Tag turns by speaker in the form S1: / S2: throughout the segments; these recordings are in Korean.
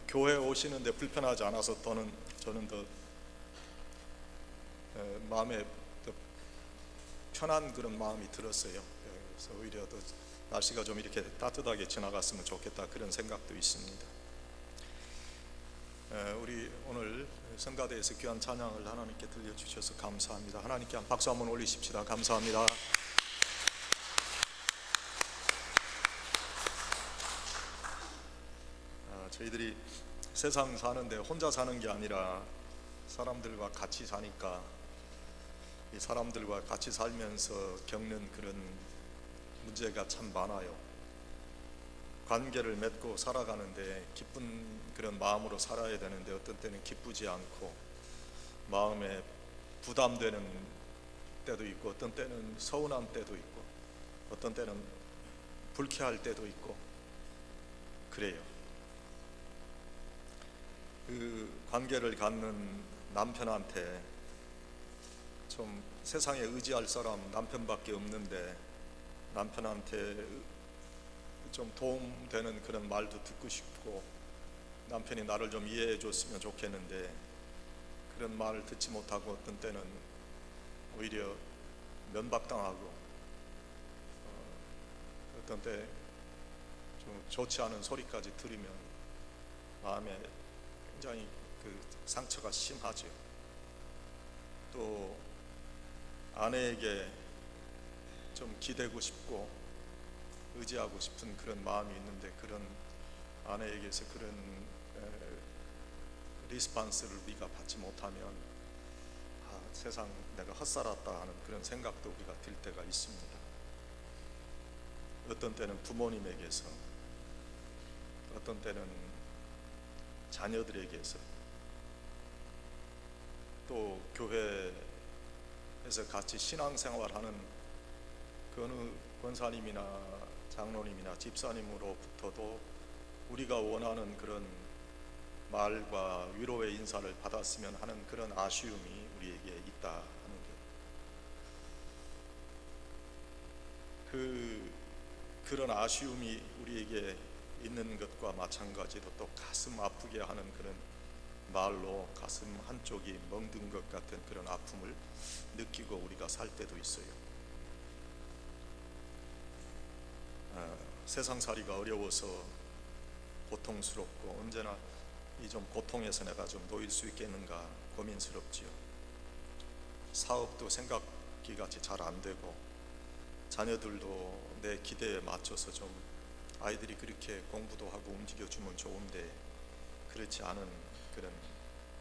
S1: 교회 오시는데 불편하지 않아서 저는 더 마음에 더 편한 그런 마음이 들었어요. 그래서 오히려 더 날씨가 좀 이렇게 따뜻하게 지나갔으면 좋겠다 그런 생각도 있습니다. 우리 오늘 성가대에서 귀한 찬양을 하나님께 들려주셔서 감사합니다. 하나님께 한 박수 한번 올리십시다. 감사합니다. 저희들이 세상 사는데 혼자 사는 게 아니라 사람들과 같이 사니까 이 사람들과 같이 살면서 겪는 그런 문제가 참 많아요. 관계를 맺고 살아가는데 기쁜 그런 마음으로 살아야 되는데 어떤 때는 기쁘지 않고 마음에 부담되는 때도 있고 어떤 때는 서운한 때도 있고 어떤 때는 불쾌할 때도 있고 그래요. 그 관계를 갖는 남편한테 좀 세상에 의지할 사람 남편밖에 없는데 남편한테 좀 도움되는 그런 말도 듣고 싶고 남편이 나를 좀 이해해 줬으면 좋겠는데 그런 말을 듣지 못하고 어떤 때는 오히려 면박당하고 어떤 때 좀 좋지 않은 소리까지 들으면 마음에 굉장히 그 상처가 심하죠. 또 아내에게 좀 기대고 싶고 의지하고 싶은 그런 마음이 있는데 그런 아내에게서 그런 리스판스를 우리가 받지 못하면 세상 내가 헛살았다 하는 그런 생각도 우리가 들 때가 있습니다. 어떤 때는 부모님에게서 어떤 때는 자녀들에게서 또 교회에서 같이 신앙생활하는 그 어느 권사님이나 장로님이나 집사님으로부터도 우리가 원하는 그런 말과 위로의 인사를 받았으면 하는 그런 아쉬움이 우리에게 있다 하는 것. 그런 아쉬움이 우리에게 있는 것과 마찬가지로 또 가슴 아프게 하는 그런 말로 가슴 한쪽이 멍든 것 같은 그런 아픔을 느끼고 우리가 살 때도 있어요. 세상살이가 어려워서 고통스럽고 언제나 이 좀 고통에서 내가 좀 놓일 수 있겠는가 고민스럽지요. 사업도 생각이 같이 잘 안 되고 자녀들도 내 기대에 맞춰서 좀 아이들이 그렇게 공부도 하고 움직여주면 좋은데 그렇지 않은 그런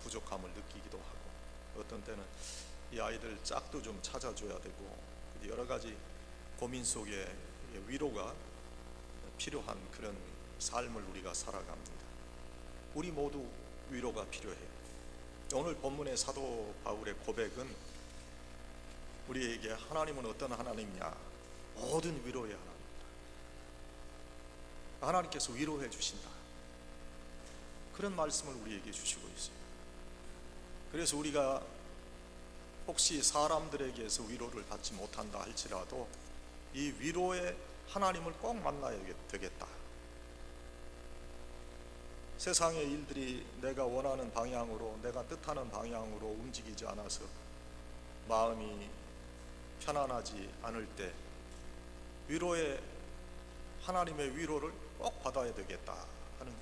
S1: 부족함을 느끼기도 하고 어떤 때는 이 아이들 짝도 좀 찾아줘야 되고 여러 가지 고민 속에 위로가 필요한 그런 삶을 우리가 살아갑니다. 우리 모두 위로가 필요해요. 오늘 본문의 사도 바울의 고백은 우리에게 하나님은 어떤 하나님이냐? 모든 위로의 하나님. 하나님께서 위로해 주신다. 그런 말씀을 우리에게 주시고 있어요. 그래서 우리가 혹시 사람들에게서 위로를 받지 못한다 할지라도 이 위로의 하나님을 꼭 만나야 되겠다. 세상의 일들이 내가 원하는 방향으로 내가 뜻하는 방향으로 움직이지 않아서 마음이 편안하지 않을 때 위로의 하나님의 위로를 꼭 받아야 되겠다 하는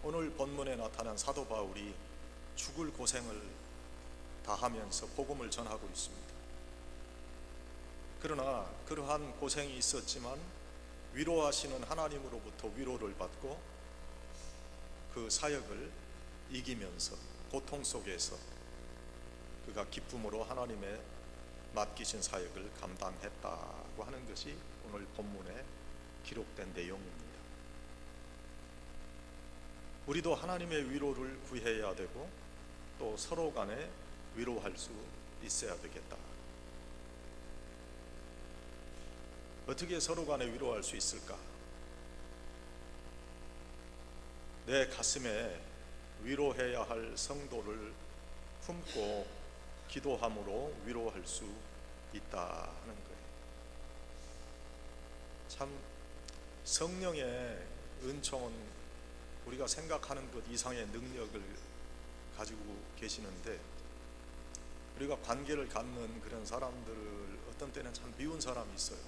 S1: 오늘 본문에 나타난 사도 바울이 죽을 고생을 다하면서 복음을 전하고 있습니다. 그러나 그러한 고생이 있었지만 위로하시는 하나님으로부터 위로를 받고 그 사역을 이기면서 고통 속에서 그가 기쁨으로 하나님의 맡기신 사역을 감당했다고 하는 것이 오늘 본문에 기록된 내용입니다. 우리도 하나님의 위로를 구해야 되고 또 서로 간에 위로할 수 있어야 되겠다. 어떻게 서로 간에 위로할 수 있을까? 내 가슴에 위로해야 할 성도를 품고 기도함으로 위로할 수 있다는 거예요. 참 성령의 은총은 우리가 생각하는 것 이상의 능력을 가지고 계시는데, 우리가 관계를 갖는 그런 사람들을 어떤 때는 참 미운 사람이 있어요.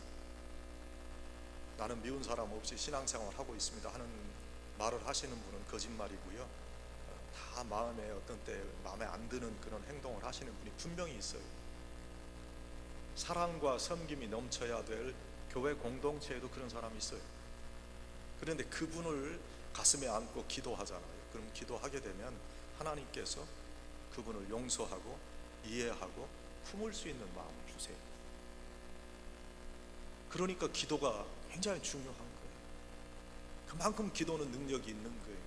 S1: 나는 미운 사람 없이 신앙생활 하고 있습니다 하는 말을 하시는 분은 거짓말이고요. 다 마음에 어떤 때 마음에 안 드는 그런 행동을 하시는 분이 분명히 있어요. 사랑과 섬김이 넘쳐야 될 교회 공동체에도 그런 사람이 있어요. 그런데 그분을 가슴에 안고 기도하잖아요. 그럼 기도하게 되면 하나님께서 그분을 용서하고 이해하고 품을 수 있는 마음을 주세요. 그러니까 기도가 굉장히 중요한 거예요. 그만큼 기도는 능력이 있는 거예요.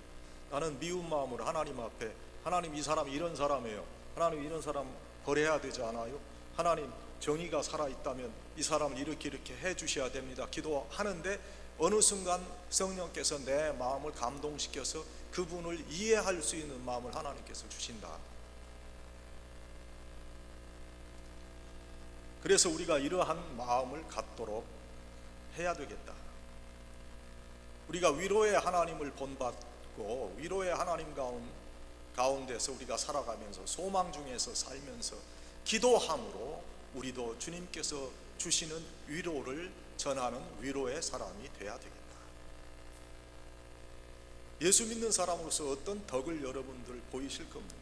S1: 나는 미운 마음으로 하나님 앞에, 하나님 이 사람이 이런 사람이에요, 하나님 이런 사람 버려야 되지 않아요? 하나님 정의가 살아있다면 이 사람을 이렇게 해 주셔야 됩니다. 기도하는데 어느 순간 성령께서 내 마음을 감동시켜서 그분을 이해할 수 있는 마음을 하나님께서 주신다. 그래서 우리가 이러한 마음을 갖도록 해야 되겠다. 우리가 위로의 하나님을 본받고 위로의 하나님 가운데서 우리가 살아가면서 소망 중에서 살면서 기도함으로 우리도 주님께서 주시는 위로를 전하는 위로의 사람이 되어야 되겠다. 예수 믿는 사람으로서 어떤 덕을 여러분들 보이실 겁니까?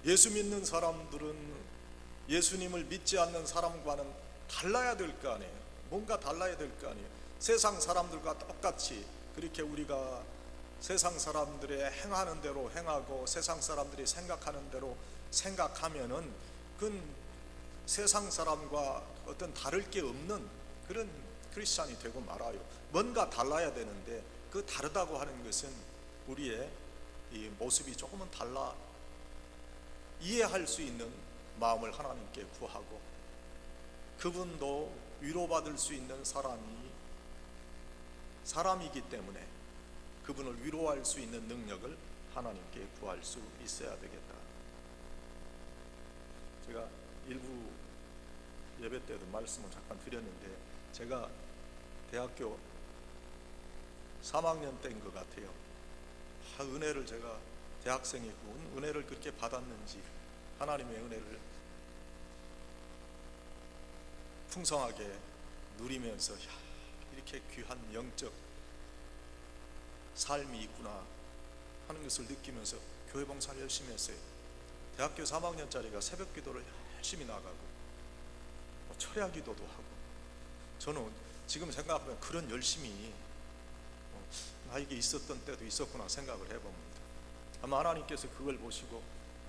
S1: 예수 믿는 사람들은 예수님을 믿지 않는 사람과는 달라야 될 거 아니에요. 뭔가 달라야 될 거 아니에요. 세상 사람들과 똑같이 그렇게 우리가 세상 사람들이 행하는 대로 행하고 세상 사람들이 생각하는 대로 생각하면은 그건 세상 사람과 어떤 다를 게 없는 그런 크리스찬이 되고 말아요. 뭔가 달라야 되는데 그 다르다고 하는 것은 우리의 이 모습이 조금은 달라 이해할 수 있는 마음을 하나님께 구하고 그분도 위로받을 수 있는 사람이기 때문에 그분을 위로할 수 있는 능력을 하나님께 구할 수 있어야 되겠다. 제가 일부 예배 때도 말씀을 잠깐 드렸는데 제가 대학교 3학년 때인 것 같아요. 은혜를 제가 대학생이고 은혜를 그렇게 받았는지 하나님의 은혜를 풍성하게 누리면서 이렇게 귀한 영적 삶이 있구나 하는 것을 느끼면서 교회 봉사를 열심히 했어요. 대학교 3학년짜리가 새벽 기도를 열심히 나가고 철야 기도도 하고, 저는 지금 생각하면 그런 열심이 나에게 있었던 때도 있었구나 생각을 해봅니다. 아마 하나님께서 그걸 보시고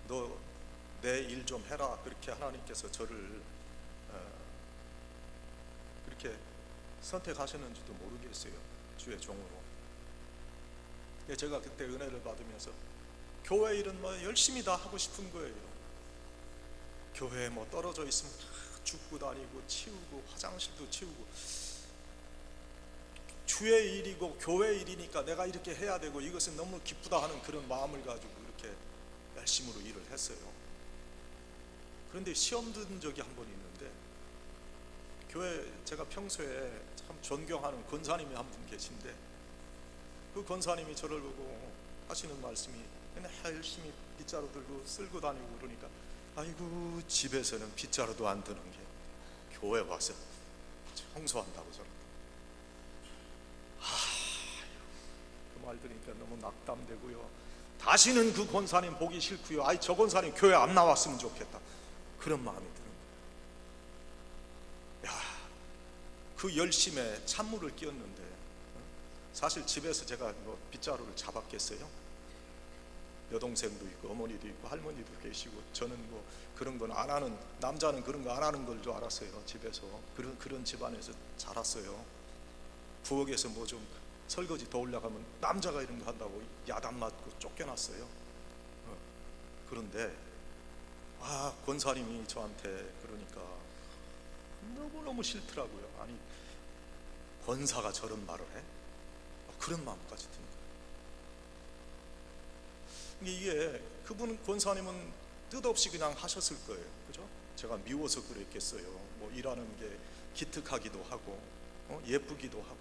S1: 너 내 일 좀 해라 그렇게 하나님께서 저를 그렇게 선택하셨는지도 모르겠어요. 주의 종으로. 제가 그때 은혜를 받으면서 교회 일은 열심히 다 하고 싶은 거예요. 교회에 떨어져 있으면 다 죽고 다니고 치우고 화장실도 치우고, 주의 일이고 교회 일이니까 내가 이렇게 해야 되고 이것은 너무 기쁘다 하는 그런 마음을 가지고 이렇게 열심으로 일을 했어요. 그런데 시험 든 적이 한 번 있는데 교회 제가 평소에 참 존경하는 권사님이 한 분 계신데 그 권사님이 저를 보고 하시는 말씀이 맨날 열심히 빗자루 들고 쓸고 다니고 그러니까 아이고 집에서는 빗자루도 안 드는 게 교회 와서 청소한다고 저런다. 그 말 들으니까 너무 낙담되고요. 다시는 그 권사님 보기 싫고요. 아이 저 권사님 교회 안 나왔으면 좋겠다 그런 마음이 드는 거예요. 그 열심에 찬물을 끼얹는데 사실 집에서 제가 빗자루를 잡았겠어요? 여동생도 있고 어머니도 있고 할머니도 계시고 저는 그런 건 안 하는, 남자는 그런 거 안 하는 걸 줄 알았어요. 집에서 그런 집안에서 자랐어요. 부엌에서 좀 설거지 더 올라가면 남자가 이런 거 한다고 야단 맞고 쫓겨났어요. 그런데 권사님이 저한테 그러니까 너무너무 싫더라고요. 아니 권사가 저런 말을 해? 그런 마음까지 드는 거예요. 이게 그분 권사님은 뜻없이 그냥 하셨을 거예요. 그죠? 제가 미워서 그랬겠어요. 뭐 일하는 게 기특하기도 하고 예쁘기도 하고.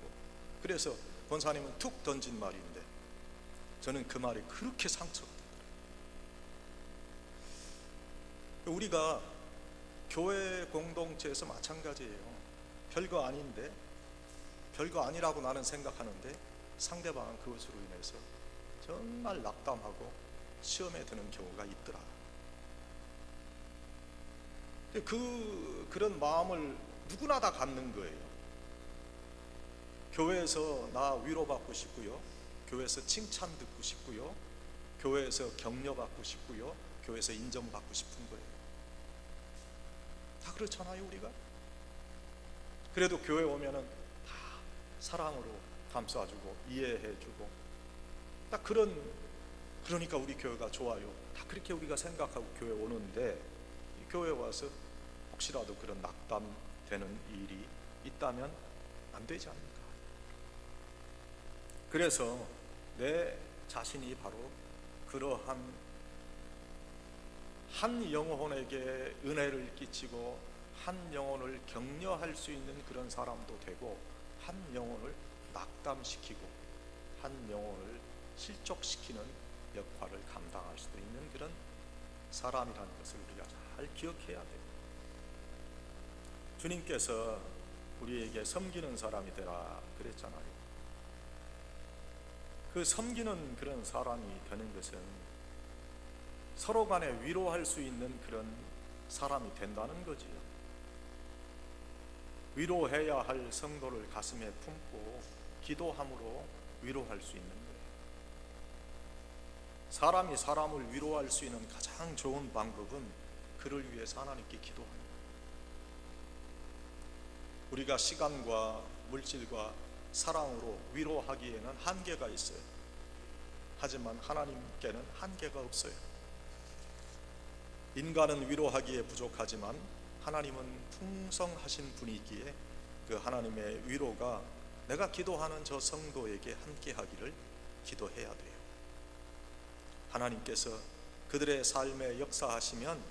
S1: 그래서 권사님은 툭 던진 말인데 저는 그 말이 그렇게 상처가 되더라고요. 우리가 교회 공동체에서 마찬가지예요. 별거 아닌데, 별거 아니라고 나는 생각하는데 상대방은 그것으로 인해서 정말 낙담하고 시험에 드는 경우가 있더라. 그런 마음을 누구나 다 갖는 거예요. 교회에서 나 위로받고 싶고요, 교회에서 칭찬 듣고 싶고요, 교회에서 격려받고 싶고요, 교회에서 인정받고 싶은 거예요. 다 그렇잖아요, 우리가. 그래도 교회 오면은 다 사랑으로 감싸주고 이해해주고 딱 그러니까 우리 교회가 좋아요. 다 그렇게 우리가 생각하고 교회 오는데, 이 교회 와서 혹시라도 그런 낙담되는 일이 있다면 안 되지 않을까. 그래서 내 자신이 바로 그러한 한 영혼에게 은혜를 끼치고 한 영혼을 격려할 수 있는 그런 사람도 되고, 한 영혼을 낙담시키고 한 영혼을 실족시키는 역할을 감당할 수도 있는 그런 사람이라는 것을 우리가 잘 기억해야 돼요. 주님께서 우리에게 섬기는 사람이 되라 그랬잖아요. 그 섬기는 그런 사람이 되는 것은 서로 간에 위로할 수 있는 그런 사람이 된다는 거지요. 위로해야 할 성도를 가슴에 품고 기도함으로 위로할 수 있는 거예요. 사람이 사람을 위로할 수 있는 가장 좋은 방법은 그를 위해서 하나님께 기도하는 거예요. 우리가 시간과 물질과 사랑으로 위로하기에는 한계가 있어요. 하지만 하나님께는 한계가 없어요. 인간은 위로하기에 부족하지만 하나님은 풍성하신 분이기에 그 하나님의 위로가 내가 기도하는 저 성도에게 함께 하기를 기도해야 돼요. 하나님께서 그들의 삶에 역사하시면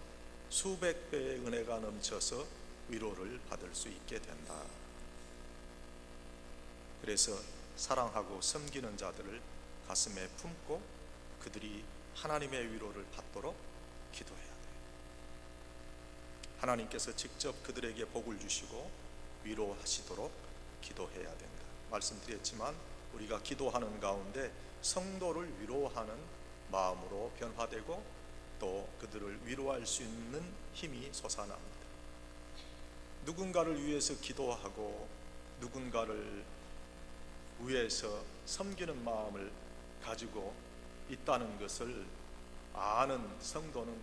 S1: 수백 배의 은혜가 넘쳐서 위로를 받을 수 있게 된다. 그래서 사랑하고 섬기는 자들을 가슴에 품고 그들이 하나님의 위로를 받도록 기도해야 돼요. 하나님께서 직접 그들에게 복을 주시고 위로하시도록 기도해야 된다. 말씀드렸지만 우리가 기도하는 가운데 성도를 위로하는 마음으로 변화되고 또 그들을 위로할 수 있는 힘이 솟아납니다. 누군가를 위해서 기도하고 누군가를 위해서 섬기는 마음을 가지고 있다는 것을 아는 성도는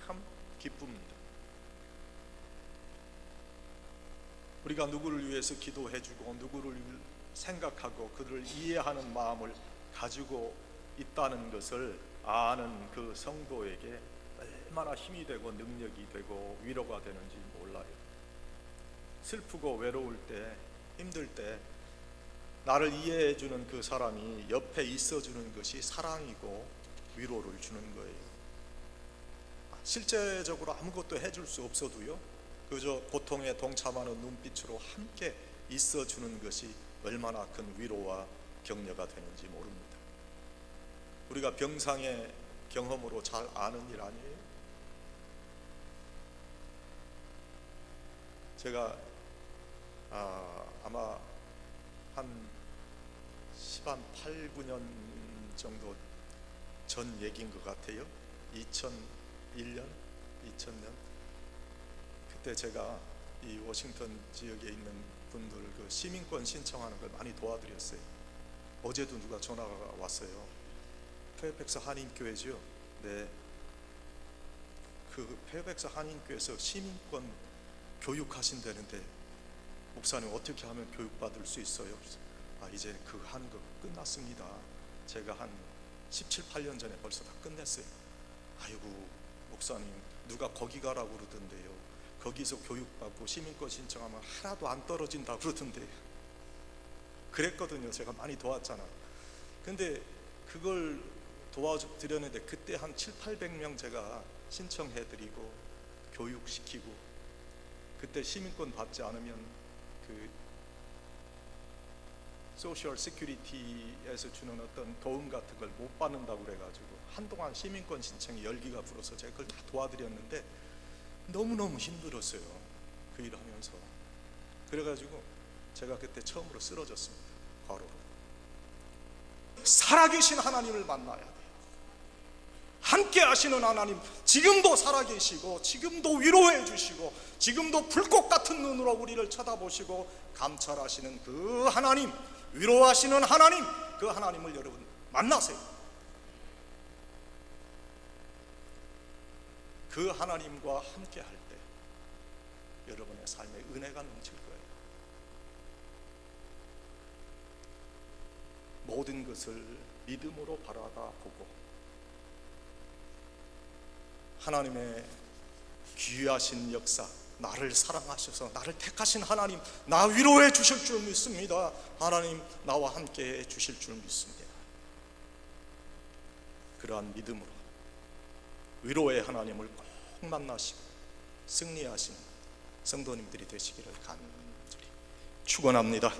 S1: 참 기쁩니다. 우리가 누구를 위해서 기도해주고 누구를 생각하고 그들을 이해하는 마음을 가지고 있다는 것을 아는 그 성도에게 얼마나 힘이 되고 능력이 되고 위로가 되는지 몰라요. 슬프고 외로울 때, 힘들 때 나를 이해해주는 그 사람이 옆에 있어주는 것이 사랑이고 위로를 주는 거예요. 실제적으로 아무것도 해줄 수 없어도요, 그저 고통에 동참하는 눈빛으로 함께 있어주는 것이 얼마나 큰 위로와 격려가 되는지 모릅니다. 우리가 병상의 경험으로 잘 아는 일 아니에요? 제가 아마 한 8, 9년 정도 전 얘기인 것 같아요. 2001년, 2000년 그때 제가 이 워싱턴 지역에 있는 분들 그 시민권 신청하는 걸 많이 도와드렸어요. 어제도 누가 전화가 왔어요. 페어팩스 한인교회죠. 네. 그 페어팩스 한인교회에서 시민권 교육하신다는데 목사님 어떻게 하면 교육받을 수 있어요? 이제 그 하는 거 끝났습니다. 제가 한 17, 8년 전에 벌써 다 끝냈어요. 아이고 목사님 누가 거기 가라고 그러던데요. 거기서 교육받고 시민권 신청하면 하나도 안 떨어진다고 그러던데요. 그랬거든요. 제가 많이 도왔잖아. 근데 그걸 도와드렸는데 그때 한 700~800명 제가 신청해드리고 교육시키고, 그때 시민권 받지 않으면 그 소셜 시큐리티에서 주는 어떤 도움 같은 걸 못 받는다고 그래가지고 한동안 시민권 신청이 열기가 불어서 제가 그걸 다 도와드렸는데 너무너무 힘들었어요, 그 일을 하면서. 그래가지고 제가 그때 처음으로 쓰러졌습니다, 과로로. 살아계신 하나님을 만나야 돼요. 함께 하시는 하나님, 지금도 살아계시고 지금도 위로해 주시고 지금도 불꽃 같은 눈으로 우리를 쳐다보시고 감찰하시는 그 하나님, 위로하시는 하나님, 그 하나님을 여러분 만나세요. 그 하나님과 함께 할 때 여러분의 삶에 은혜가 넘칠 거예요. 모든 것을 믿음으로 바라보고 하나님의 귀하신 역사, 나를 사랑하셔서 나를 택하신 하나님, 나 위로해 주실 줄 믿습니다. 하나님 나와 함께 해 주실 줄 믿습니다. 그러한 믿음으로 위로의 하나님을 꼭 만나시고 승리하시는 성도님들이 되시기를 간절히 축원합니다.